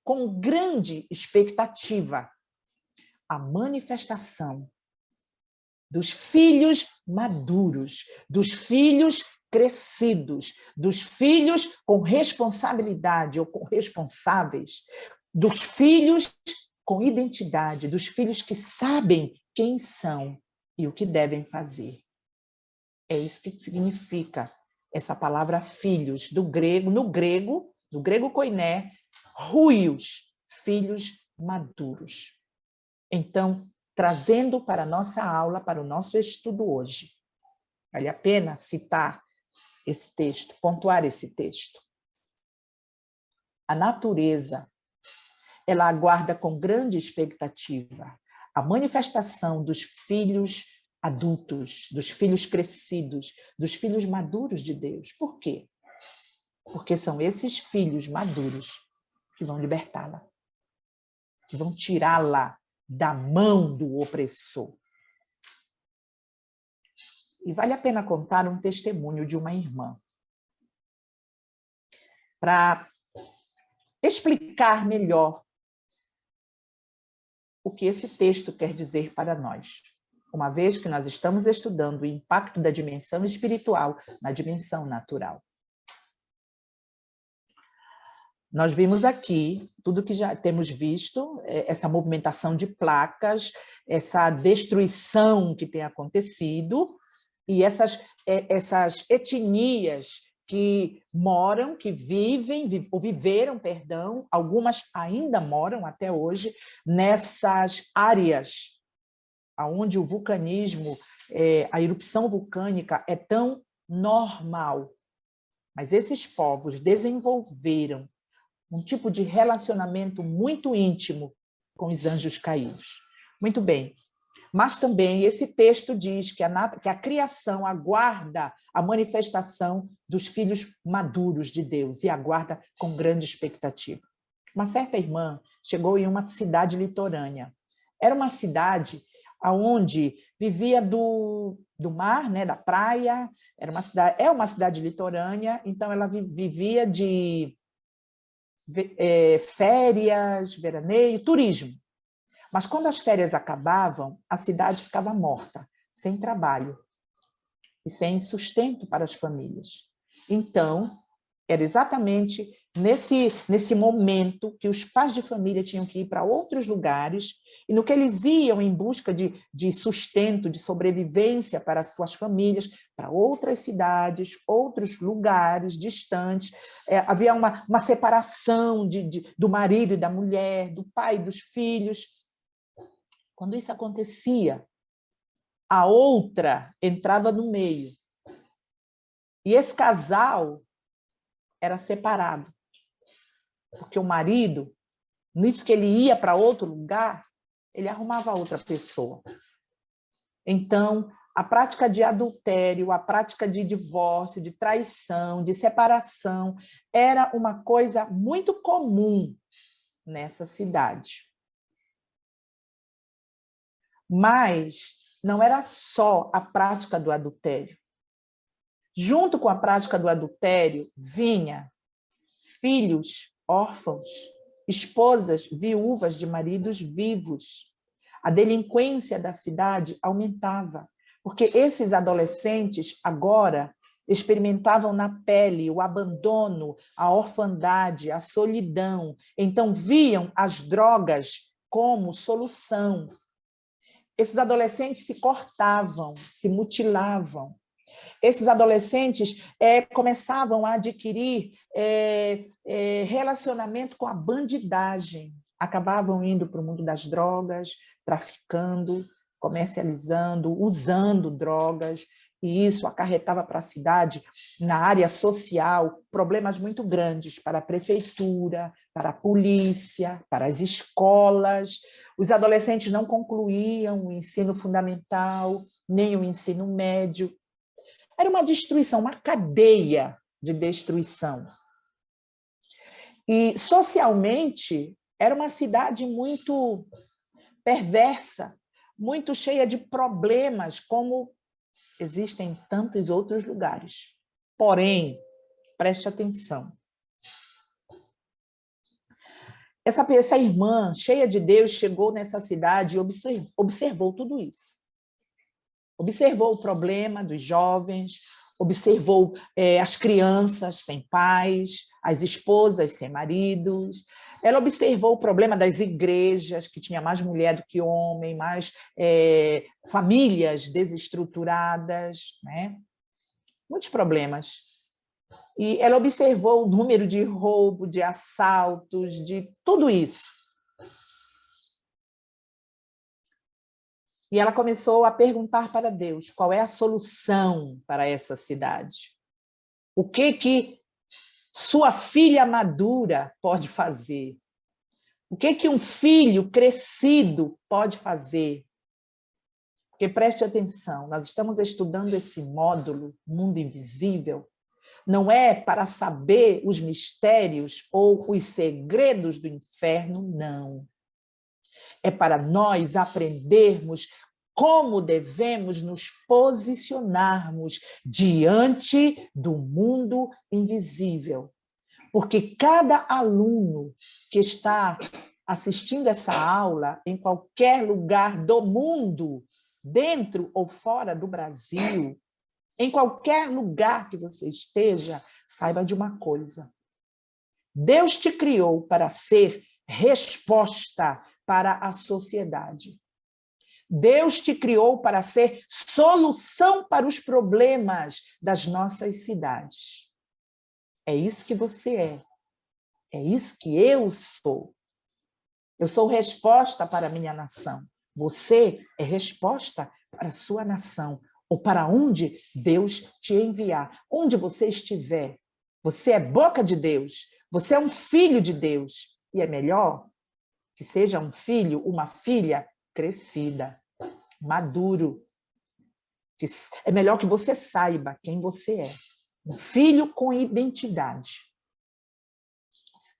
com grande expectativa, a manifestação dos filhos maduros, dos filhos crescidos, dos filhos com responsabilidade ou com responsáveis, dos filhos com identidade, dos filhos que sabem quem são e o que devem fazer. É isso que significa essa palavra filhos, no grego koiné, ruios, filhos maduros. Então, trazendo para a nossa aula, para o nosso estudo hoje, vale a pena citar esse texto, pontuar esse texto. A natureza, ela aguarda com grande expectativa a manifestação dos filhos adultos, dos filhos crescidos, dos filhos maduros de Deus. Por quê? Porque são esses filhos maduros que vão libertá-la, que vão tirá-la da mão do opressor. E vale a pena contar um testemunho de uma irmã para explicar melhor o que esse texto quer dizer para nós, uma vez que nós estamos estudando o impacto da dimensão espiritual na dimensão natural. Nós vimos aqui tudo que já temos visto, essa movimentação de placas, essa destruição que tem acontecido e essas etnias que moram, que vivem, ou viveram, perdão, algumas ainda moram até hoje, nessas áreas onde o vulcanismo, a erupção vulcânica é tão normal. Mas esses povos desenvolveram um tipo de relacionamento muito íntimo com os anjos caídos. Muito bem. Mas também esse texto diz que a criação aguarda a manifestação dos filhos maduros de Deus e aguarda com grande expectativa. Uma certa irmã chegou em uma cidade litorânea. Era uma cidade onde vivia do mar, né, da praia, é uma cidade litorânea, então ela vivia de férias, veraneio, turismo. Mas quando as férias acabavam, a cidade ficava morta, sem trabalho e sem sustento para as famílias. Então, era exatamente nesse momento que os pais de família tinham que ir para outros lugares, e no que eles iam em busca de sustento, de sobrevivência para as suas famílias, para outras cidades, outros lugares distantes, havia uma separação do marido e da mulher, do pai e dos filhos. Quando isso acontecia, a outra entrava no meio. E esse casal era separado. Porque o marido, nisso que ele ia para outro lugar, ele arrumava outra pessoa. Então, a prática de adultério, a prática de divórcio, de traição, de separação, era uma coisa muito comum nessa cidade. Mas não era só a prática do adultério. Junto com a prática do adultério, vinha filhos órfãos, esposas viúvas de maridos vivos. A delinquência da cidade aumentava, porque esses adolescentes agora experimentavam na pele o abandono, a orfandade, a solidão. Então, viam as drogas como solução. Esses adolescentes se cortavam, se mutilavam. Esses adolescentes começavam a adquirir relacionamento com a bandidagem. Acabavam indo para o mundo das drogas, traficando, comercializando, usando drogas, e isso acarretava para a cidade, na área social, problemas muito grandes para a prefeitura, para a polícia, para as escolas. Os adolescentes não concluíam o ensino fundamental, nem o ensino médio. Era uma destruição, uma cadeia de destruição. E, socialmente, era uma cidade muito perversa, muito cheia de problemas, como existem em tantos outros lugares. Porém, preste atenção. Essa irmã, cheia de Deus, chegou nessa cidade e observou tudo isso. Observou o problema dos jovens, observou as crianças sem pais, as esposas sem maridos. Ela observou o problema das igrejas, que tinha mais mulher do que homem, mais famílias desestruturadas, né? Muitos problemas. E ela observou o número de roubo, de assaltos, de tudo isso. E ela começou a perguntar para Deus qual é a solução para essa cidade. O que sua filha madura pode fazer? O que um filho crescido pode fazer? Porque preste atenção, nós estamos estudando esse módulo, Mundo Invisível, não é para saber os mistérios ou os segredos do inferno, não. É para nós aprendermos como devemos nos posicionarmos diante do mundo invisível. Porque cada aluno que está assistindo essa aula em qualquer lugar do mundo, dentro ou fora do Brasil, em qualquer lugar que você esteja, saiba de uma coisa. Deus te criou para ser resposta para a sociedade. Deus te criou para ser solução para os problemas das nossas cidades. É isso que você é. É isso que eu sou. Eu sou resposta para a minha nação. Você é resposta para a sua nação, ou para onde Deus te enviar. Onde você estiver, você é boca de Deus, você é um filho de Deus. E é melhor que seja um filho, uma filha crescida, maduro. É melhor que você saiba quem você é. Um filho com identidade.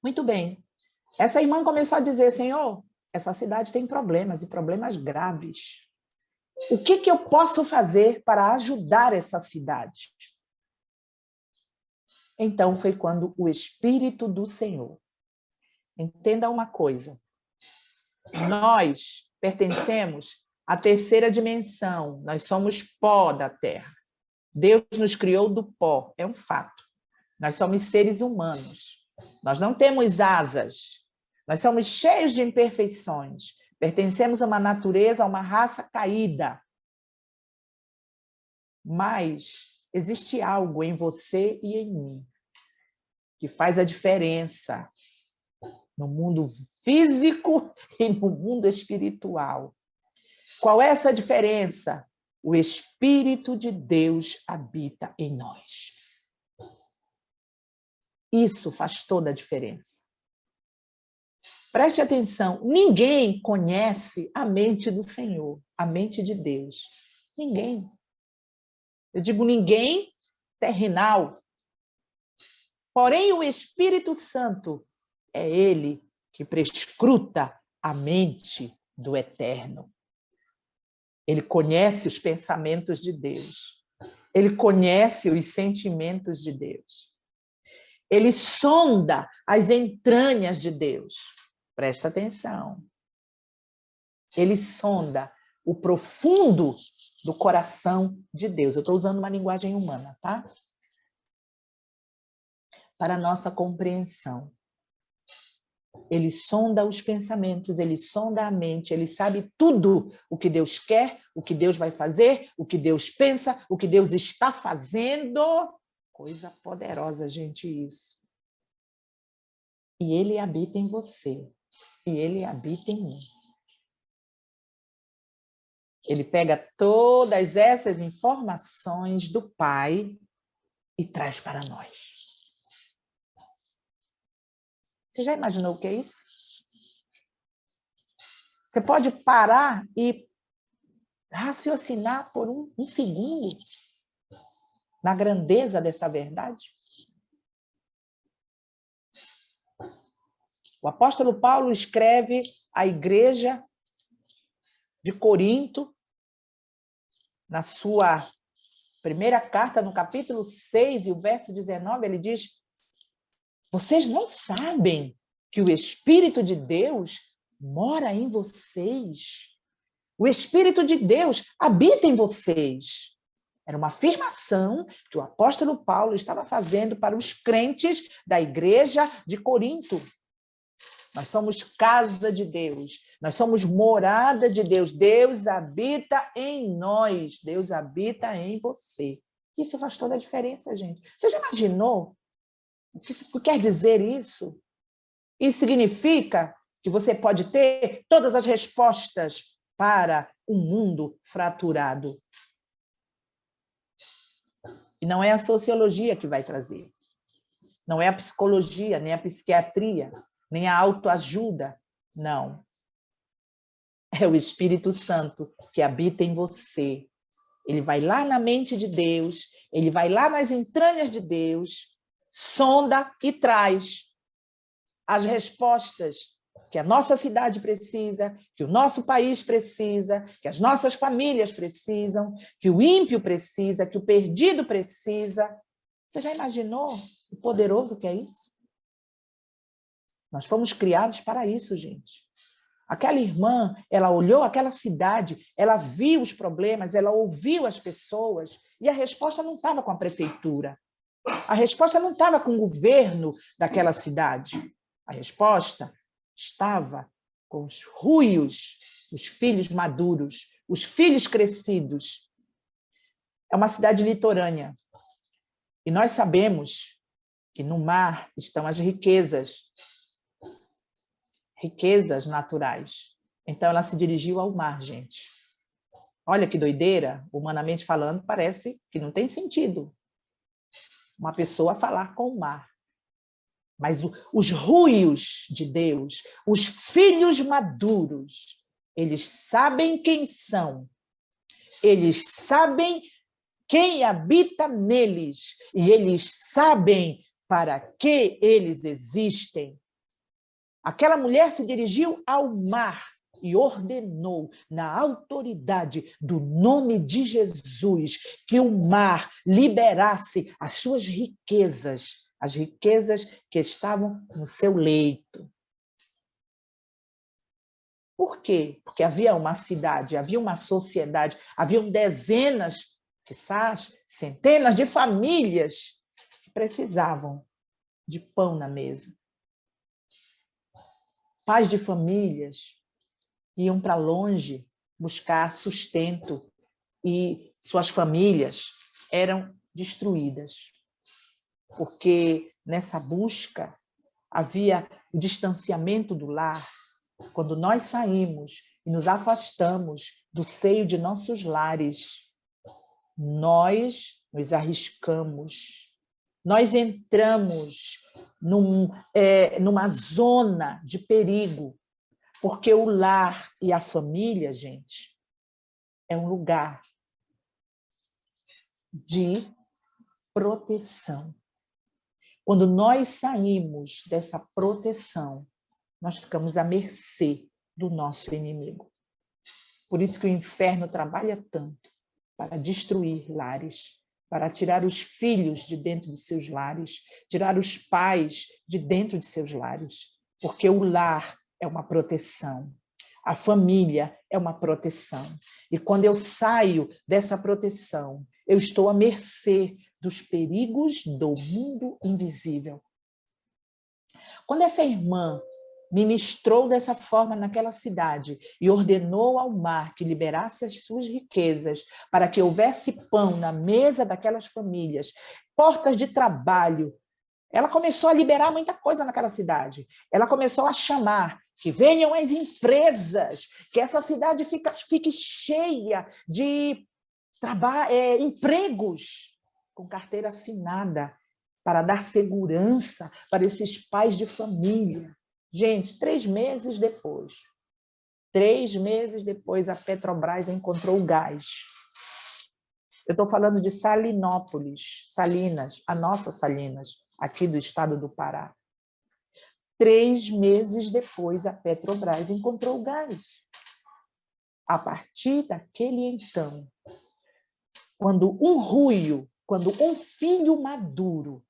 Muito bem. Essa irmã começou a dizer, Senhor, essa cidade tem problemas, e problemas graves. O que eu posso fazer para ajudar essa cidade? Então foi quando o Espírito do Senhor. Entenda uma coisa. Nós pertencemos à terceira dimensão. Nós somos pó da terra. Deus nos criou do pó, é um fato. Nós somos seres humanos. Nós não temos asas. Nós somos cheios de imperfeições. Pertencemos a uma natureza, a uma raça caída. Mas existe algo em você e em mim que faz a diferença no mundo físico e no mundo espiritual. Qual é essa diferença? O Espírito de Deus habita em nós. Isso faz toda a diferença. Preste atenção, ninguém conhece a mente do Senhor, a mente de Deus. Ninguém. Eu digo ninguém terrenal. Porém, o Espírito Santo é ele que prescruta a mente do Eterno. Ele conhece os pensamentos de Deus. Ele conhece os sentimentos de Deus. Ele sonda as entranhas de Deus. Presta atenção. Ele sonda o profundo do coração de Deus. Eu estou usando uma linguagem humana, tá? para a nossa compreensão. Ele sonda os pensamentos, ele sonda a mente, ele sabe tudo o que Deus quer, o que Deus vai fazer, o que Deus pensa, o que Deus está fazendo. Coisa poderosa, gente, isso. E ele habita em você, e ele habita em mim. Ele pega todas essas informações do Pai e traz para nós. Você já imaginou o que é isso? Você pode parar e raciocinar por um segundo na grandeza dessa verdade? O apóstolo Paulo escreve à igreja de Corinto, na sua primeira carta, no capítulo 6, e o verso 19, ele diz: vocês não sabem que o Espírito de Deus mora em vocês? O Espírito de Deus habita em vocês. Era uma afirmação que o apóstolo Paulo estava fazendo para os crentes da igreja de Corinto. Nós somos casa de Deus, nós somos morada de Deus. Deus habita em nós, Deus habita em você. Isso faz toda a diferença, gente. Você já imaginou o que quer dizer isso? Isso significa que você pode ter todas as respostas para um mundo fraturado. E não é a sociologia que vai trazer. Não é a psicologia, nem a psiquiatria, nem a autoajuda. Não. É o Espírito Santo que habita em você. Ele vai lá na mente de Deus, ele vai lá nas entranhas de Deus, sonda e traz as respostas que a nossa cidade precisa, que o nosso país precisa, que as nossas famílias precisam, que o ímpio precisa, que o perdido precisa. Você já imaginou o poderoso que é isso? Nós fomos criados para isso, gente. Aquela irmã, ela olhou aquela cidade, ela viu os problemas, ela ouviu as pessoas, e a resposta não estava com a prefeitura. A resposta não estava com o governo daquela cidade. A resposta estava com os ruios, os filhos maduros, os filhos crescidos. É uma cidade litorânea. E nós sabemos que no mar estão as riquezas naturais. Então, ela se dirigiu ao mar, gente. Olha que doideira, humanamente falando, parece que não tem sentido uma pessoa falar com o mar. Mas os ruios de Deus, os filhos maduros, eles sabem quem são, eles sabem quem habita neles, e eles sabem para que eles existem. Aquela mulher se dirigiu ao mar e ordenou, na autoridade do nome de Jesus, que o mar liberasse as suas riquezas, as riquezas que estavam no seu leito. Por quê? Porque havia uma cidade, havia uma sociedade, haviam dezenas, quizás centenas de famílias que precisavam de pão na mesa. Pais de famílias iam para longe buscar sustento e suas famílias eram destruídas, porque nessa busca havia o distanciamento do lar. Quando nós saímos e nos afastamos do seio de nossos lares, nós nos arriscamos, nós entramos numa zona de perigo, porque o lar e a família, gente, é um lugar de proteção. Quando nós saímos dessa proteção, nós ficamos à mercê do nosso inimigo. Por isso que o inferno trabalha tanto para destruir lares, para tirar os filhos de dentro de seus lares, tirar os pais de dentro de seus lares, porque o lar é uma proteção, a família é uma proteção. E quando eu saio dessa proteção, eu estou à mercê dos perigos do mundo invisível. Quando essa irmã ministrou dessa forma naquela cidade e ordenou ao mar que liberasse as suas riquezas para que houvesse pão na mesa daquelas famílias, portas de trabalho, ela começou a liberar muita coisa naquela cidade. Ela começou a chamar que venham as empresas, que essa cidade fique cheia de empregos com carteira assinada para dar segurança para esses pais de família. Gente, 3 meses depois, a Petrobras encontrou o gás. Eu estou falando de Salinópolis, Salinas, a nossa Salinas, aqui do estado do Pará. 3 meses depois, a Petrobras encontrou o gás. A partir daquele então, quando um filho maduro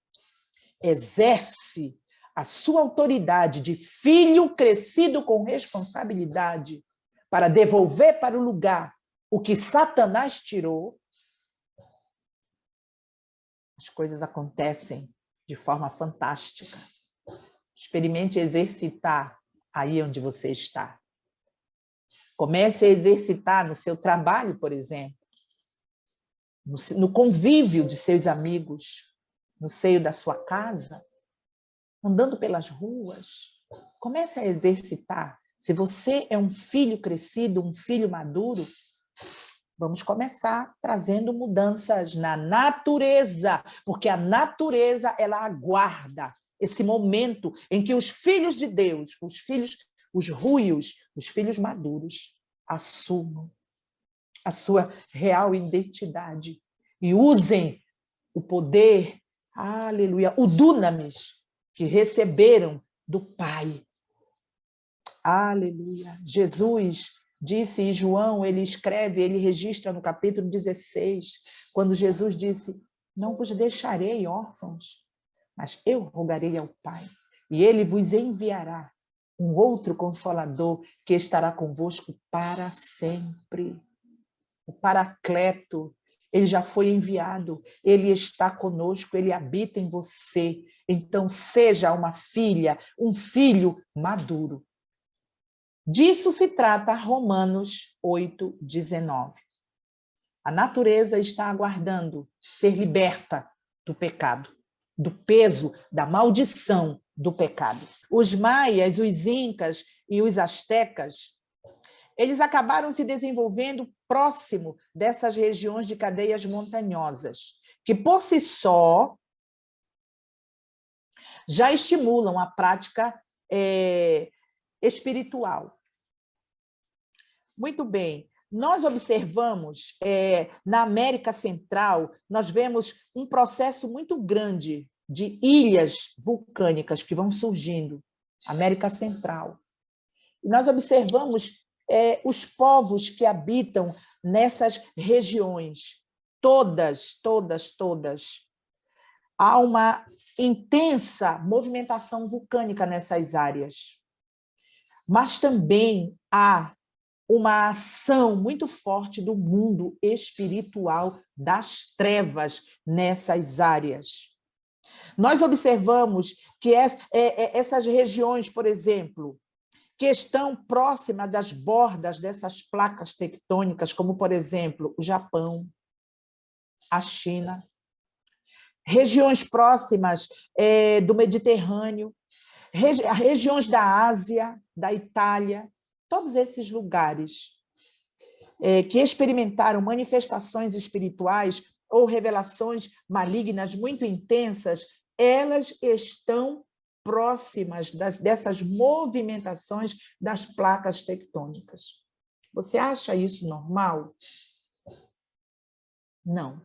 exerce a sua autoridade de filho crescido com responsabilidade para devolver para o lugar o que Satanás tirou, as coisas acontecem de forma fantástica. Experimente exercitar aí onde você está. Comece a exercitar no seu trabalho, por exemplo, no convívio de seus amigos, no seio da sua casa, andando pelas ruas. Comece a exercitar. Se você é um filho crescido, um filho maduro, vamos começar trazendo mudanças na natureza, porque a natureza ela aguarda esse momento em que os filhos de Deus, os ruios, os filhos maduros, assumam a sua real identidade e usem o poder, aleluia, o dunamis que receberam do Pai. Aleluia. Jesus disse, e João, ele escreve, ele registra no capítulo 16, quando Jesus disse, não vos deixarei órfãos, mas eu rogarei ao Pai, e ele vos enviará um outro Consolador que estará convosco para sempre. O Paracleto, ele já foi enviado, ele está conosco, ele habita em você. Então, seja uma filha, um filho maduro. Disso se trata Romanos 8:19. A natureza está aguardando ser liberta do pecado, do peso, da maldição do pecado. Os maias, os incas e os astecas, eles acabaram se desenvolvendo próximo dessas regiões de cadeias montanhosas, que por si só já estimulam a prática espiritual. Muito bem. Nós observamos, na América Central, nós vemos um processo muito grande de ilhas vulcânicas que vão surgindo, América Central. E nós observamos os povos que habitam nessas regiões, todas. Há uma intensa movimentação vulcânica nessas áreas, mas também há uma ação muito forte do mundo espiritual, das trevas nessas áreas. Nós observamos que essas regiões, por exemplo, que estão próximas das bordas dessas placas tectônicas, como, por exemplo, o Japão, a China, regiões próximas do Mediterrâneo, regiões da Ásia, da Itália, todos esses lugares que experimentaram manifestações espirituais ou revelações malignas muito intensas, elas estão próximas dessas movimentações das placas tectônicas. Você acha isso normal? Não.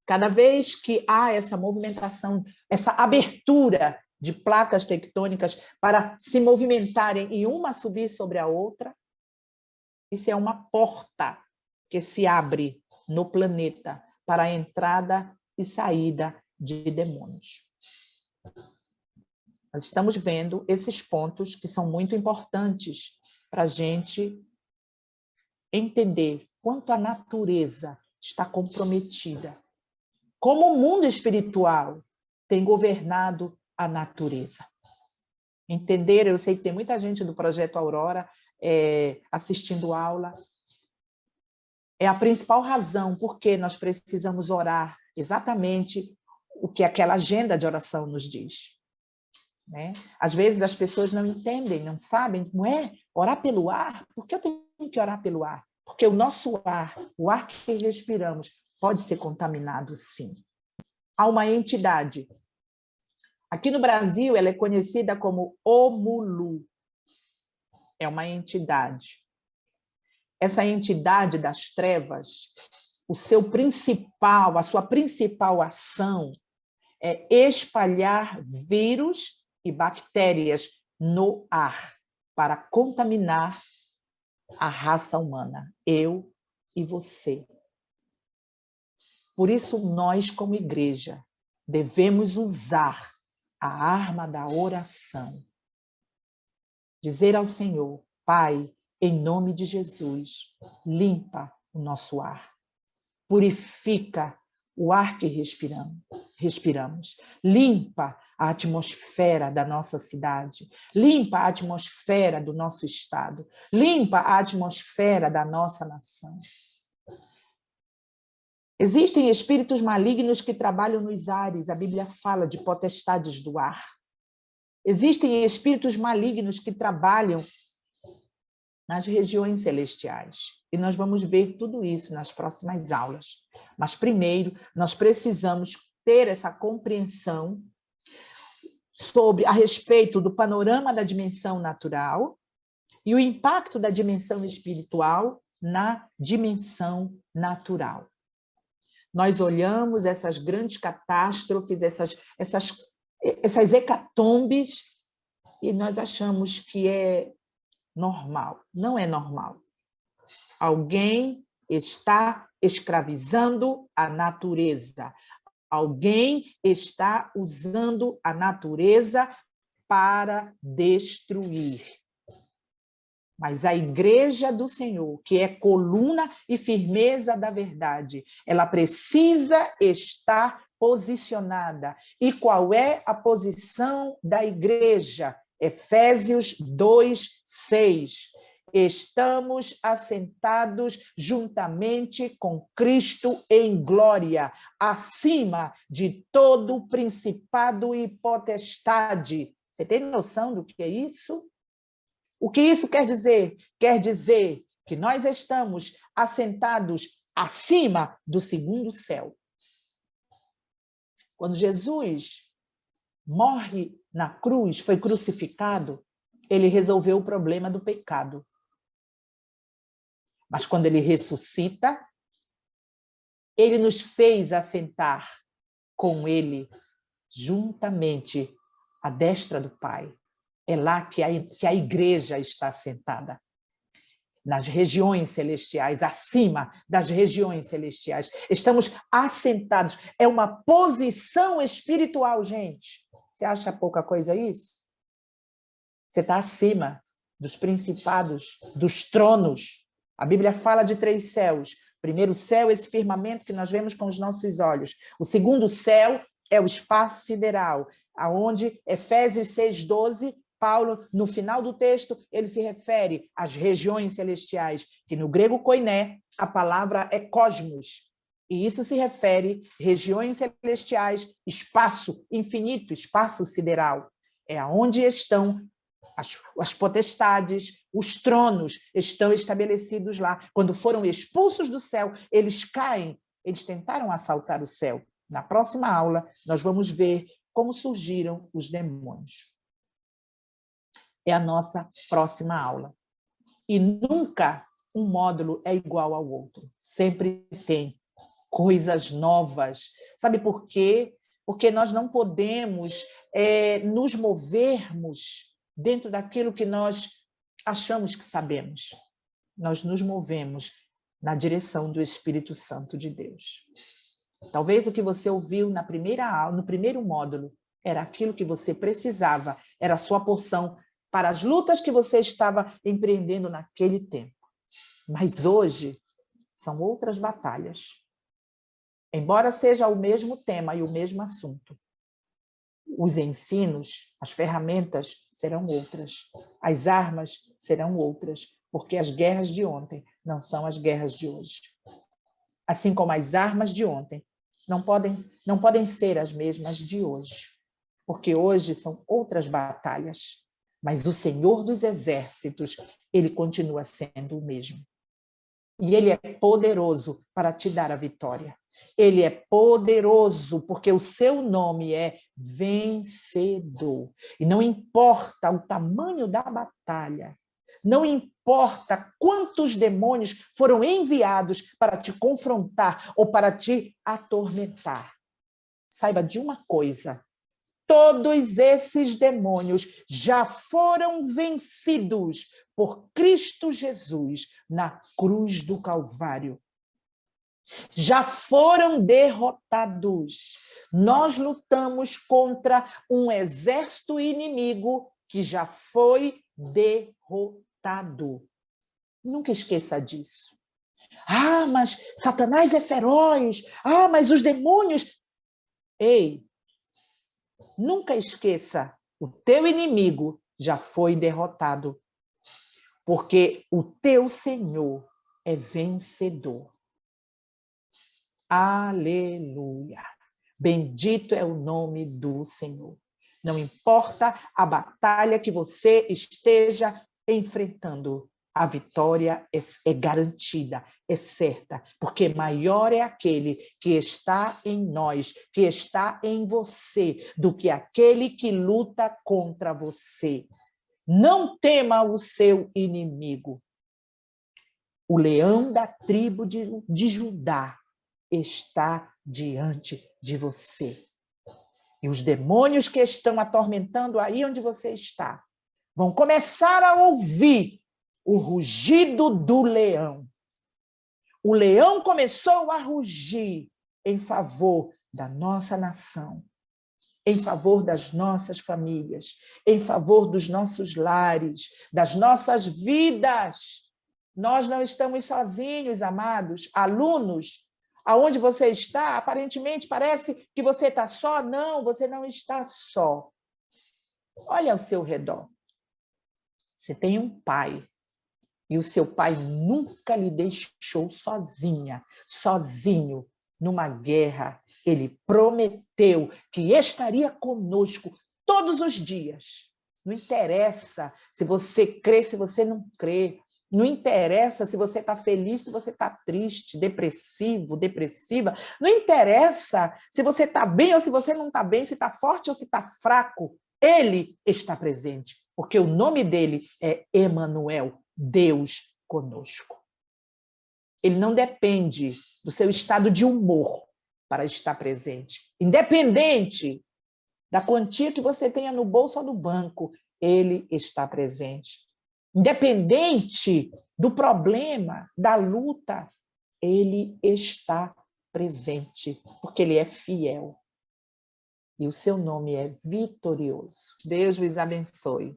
Cada vez que há essa movimentação, essa abertura de placas tectônicas para se movimentarem e uma subir sobre a outra, isso é uma porta que se abre no planeta para a entrada e saída de demônios. Nós estamos vendo esses pontos que são muito importantes para a gente entender quanto a natureza está comprometida. Como o mundo espiritual tem governado a natureza. Entenderam? Eu sei que tem muita gente do Projeto Aurora assistindo aula. É a principal razão por que nós precisamos orar exatamente o que aquela agenda de oração nos diz. Né? Às vezes as pessoas não entendem, não sabem, não é? Orar pelo ar? Por que eu tenho que orar pelo ar? Porque o nosso ar, o ar que respiramos, pode ser contaminado, sim. Há uma entidade. Aqui no Brasil, ela é conhecida como Omulu. É uma entidade. Essa entidade das trevas, a sua principal ação é espalhar vírus e bactérias no ar para contaminar a raça humana, eu e você. Por isso, nós, como igreja, devemos usar a arma da oração. Dizer ao Senhor, Pai, em nome de Jesus, limpa o nosso ar. Purifica o ar que respiramos. Limpa a atmosfera da nossa cidade. Limpa a atmosfera do nosso estado. Limpa a atmosfera da nossa nação. Existem espíritos malignos que trabalham nos ares. A Bíblia fala de potestades do ar. Existem espíritos malignos que trabalham nas regiões celestiais. E nós vamos ver tudo isso nas próximas aulas. Mas primeiro, nós precisamos ter essa compreensão a respeito do panorama da dimensão natural e o impacto da dimensão espiritual na dimensão natural. Nós olhamos essas grandes catástrofes, essas hecatombes, e nós achamos que é normal. Não é normal. Alguém está escravizando a natureza. Alguém está usando a natureza para destruir. Mas a igreja do Senhor, que é coluna e firmeza da verdade, ela precisa estar posicionada. E qual é a posição da igreja? Efésios 2:6. Estamos assentados juntamente com Cristo em glória, acima de todo principado e potestade. Você tem noção do que é isso? O que isso quer dizer? Quer dizer que nós estamos assentados acima do segundo céu. Quando Jesus morre na cruz, foi crucificado, ele resolveu o problema do pecado. Mas quando ele ressuscita, ele nos fez assentar com ele juntamente à destra do Pai. É lá que a igreja está assentada, nas regiões celestiais, acima das regiões celestiais. Estamos assentados. É uma posição espiritual, gente. Você acha pouca coisa isso? Você está acima dos principados, dos tronos. A Bíblia fala de 3 céus. O primeiro céu é esse firmamento que nós vemos com os nossos olhos. O segundo céu é o espaço sideral, aonde Efésios 6:12, Paulo, no final do texto, ele se refere às regiões celestiais, que no grego koiné, a palavra é cosmos. E isso se refere a regiões celestiais, espaço infinito, espaço sideral. É aonde estão as potestades, os tronos estão estabelecidos lá. Quando foram expulsos do céu, eles caem. Eles tentaram assaltar o céu. Na próxima aula, nós vamos ver como surgiram os demônios. É a nossa próxima aula. E nunca um módulo é igual ao outro. Sempre tem coisas novas. Sabe por quê? Porque nós não podemos nos movermos dentro daquilo que nós achamos que sabemos. Nós nos movemos na direção do Espírito Santo de Deus. Talvez o que você ouviu na primeira aula, no primeiro módulo, era aquilo que você precisava, era a sua porção para as lutas que você estava empreendendo naquele tempo. Mas hoje são outras batalhas. Embora seja o mesmo tema e o mesmo assunto, Os ensinos, as ferramentas serão outras, as armas serão outras, porque as guerras de ontem não são as guerras de hoje. Assim como as armas de ontem não podem ser as mesmas de hoje, porque hoje são outras batalhas, mas o Senhor dos Exércitos, ele continua sendo o mesmo. E ele é poderoso para te dar a vitória. Ele é poderoso porque o seu nome é vencedor. E não importa o tamanho da batalha, não importa quantos demônios foram enviados para te confrontar ou para te atormentar. Saiba de uma coisa: todos esses demônios já foram vencidos por Cristo Jesus na cruz do Calvário. Já foram derrotados. Nós lutamos contra um exército inimigo que já foi derrotado. Nunca esqueça disso. Ah, mas Satanás é feroz. Ah, mas os demônios... Ei, nunca esqueça, o teu inimigo já foi derrotado, porque o teu Senhor é vencedor. Aleluia! Bendito é o nome do Senhor. Não importa a batalha que você esteja enfrentando, a vitória é garantida, é certa, porque maior é aquele que está em nós, que está em você, do que aquele que luta contra você. Não tema o seu inimigo. O leão da tribo de Judá está diante de você. E os demônios que estão atormentando aí onde você está vão começar a ouvir o rugido do leão. O leão começou a rugir em favor da nossa nação, em favor das nossas famílias, em favor dos nossos lares, das nossas vidas. Nós não estamos sozinhos, amados, alunos. Aonde você está, aparentemente parece que você está só. Não, você não está só. Olha ao seu redor. Você tem um pai, e o seu pai nunca lhe deixou sozinha, sozinho, numa guerra. Ele prometeu que estaria conosco todos os dias. Não interessa se você crê, se você não crê. Não interessa se você está feliz, se você está triste, depressivo, depressiva. Não interessa se você está bem ou se você não está bem, se está forte ou se está fraco. Ele está presente, porque o nome dele é Emanuel, Deus conosco. Ele não depende do seu estado de humor para estar presente. Independente da quantia que você tenha no bolso ou no banco, ele está presente. Independente do problema, da luta, ele está presente, porque ele é fiel. E o seu nome é vitorioso. Deus vos abençoe.